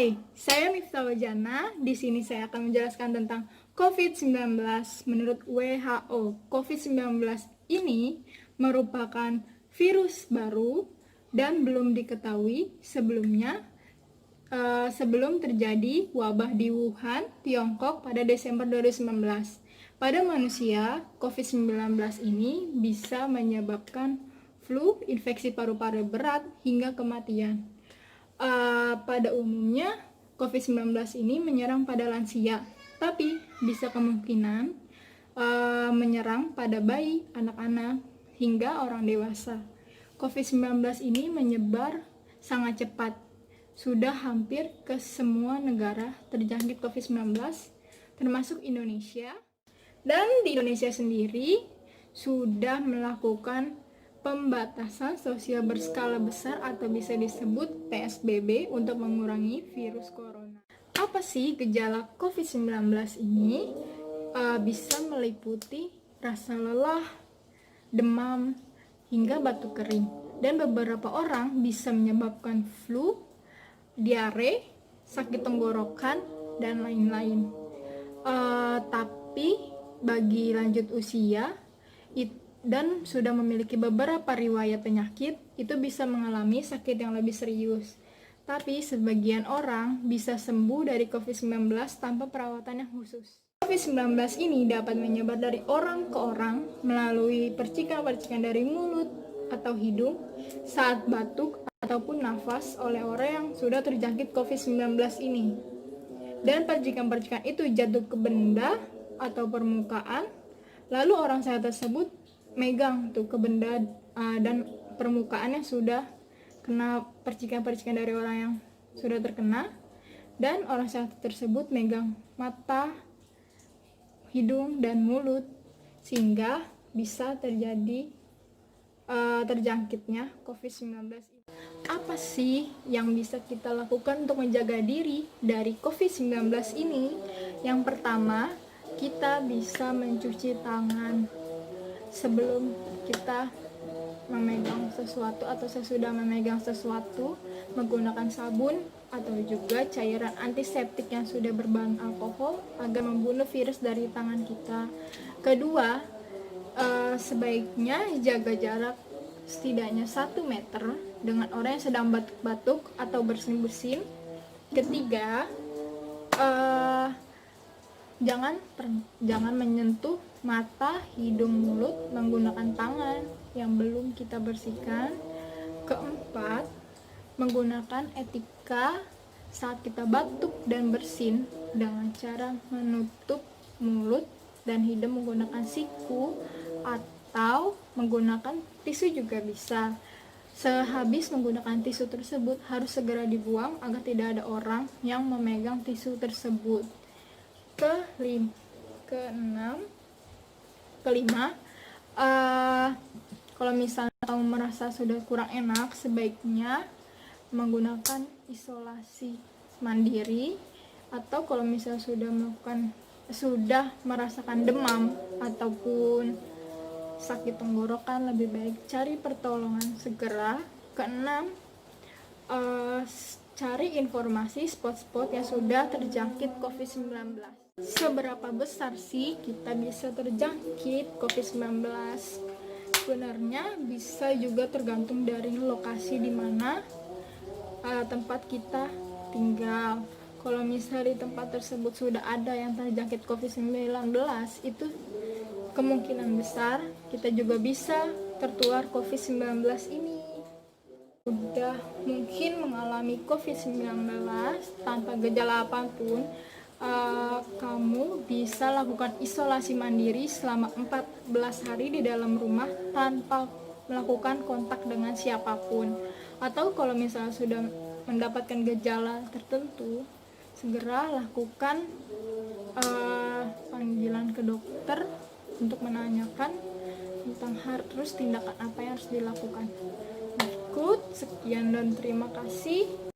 Hai, saya Miftah Wajana. Di sini saya akan menjelaskan tentang COVID-19. Menurut WHO, COVID-19 ini merupakan virus baru dan belum diketahui sebelumnya sebelum terjadi wabah di Wuhan, Tiongkok pada Desember 2019. Pada manusia, COVID-19 ini bisa menyebabkan flu, infeksi paru-paru berat, hingga kematian. Pada umumnya, COVID-19 ini menyerang pada lansia, tapi bisa kemungkinan menyerang pada bayi, anak-anak, hingga orang dewasa. COVID-19 ini menyebar sangat cepat. Sudah hampir ke semua negara terjangkit COVID-19, termasuk Indonesia. Dan di Indonesia sendiri sudah melakukan pembatasan sosial berskala besar atau bisa disebut PSBB untuk mengurangi virus corona. Apa sih gejala COVID-19 ini? Bisa meliputi rasa lelah, demam, hingga batuk kering. Dan beberapa orang bisa menyebabkan flu, diare, sakit tenggorokan, dan lain-lain. Tapi bagi lanjut usia dan sudah memiliki beberapa riwayat penyakit, itu bisa mengalami sakit yang lebih serius. Tapi sebagian orang bisa sembuh dari COVID-19 tanpa perawatan yang khusus. COVID-19 ini dapat menyebar dari orang ke orang melalui percikan-percikan dari mulut atau hidung saat batuk ataupun nafas oleh orang yang sudah terjangkit COVID-19 ini. Dan percikan-percikan itu jatuh ke benda atau permukaan, lalu orang sehat tersebut megang tuh ke benda dan permukaan yang sudah kena percikan-percikan dari orang yang sudah terkena, dan orang sehat tersebut megang mata, hidung, dan mulut, sehingga bisa terjadi terjangkitnya COVID-19. Apa sih yang bisa kita lakukan untuk menjaga diri dari COVID-19 ini? Yang pertama, kita bisa mencuci tangan sebelum kita memegang sesuatu atau sesudah memegang sesuatu, menggunakan sabun atau juga cairan antiseptik yang sudah berbahan alkohol agar membunuh virus dari tangan kita. Kedua, sebaiknya jaga jarak setidaknya 1 meter dengan orang yang sedang batuk-batuk atau bersin-bersin. Ketiga, jangan menyentuh mata, hidung, mulut menggunakan tangan yang belum kita bersihkan. Keempat, menggunakan etika saat kita batuk dan bersin dengan cara menutup mulut dan hidung menggunakan siku atau menggunakan tisu juga bisa. Sehabis menggunakan tisu tersebut harus segera dibuang agar tidak ada orang yang memegang tisu tersebut. Kelima, kalau misalnya kamu merasa sudah kurang enak, sebaiknya menggunakan isolasi mandiri, atau kalau misalnya sudah merasakan demam ataupun sakit tenggorokan, lebih baik cari pertolongan segera. Keenam, cari informasi spot-spot yang sudah terjangkit COVID-19. Seberapa besar sih kita bisa terjangkit COVID-19? Sebenarnya bisa juga tergantung dari lokasi di mana tempat kita tinggal. Kalau misalnya di tempat tersebut sudah ada yang terjangkit COVID-19, itu kemungkinan besar kita juga bisa tertular COVID-19 ini. Sudah mungkin mengalami COVID-19 tanpa gejala apapun, kamu bisa lakukan isolasi mandiri selama 14 hari di dalam rumah tanpa melakukan kontak dengan siapapun. Atau kalau misalnya sudah mendapatkan gejala tertentu, segera lakukan panggilan ke dokter untuk menanyakan tentang tindakan apa yang harus dilakukan. Sekian dan terima kasih.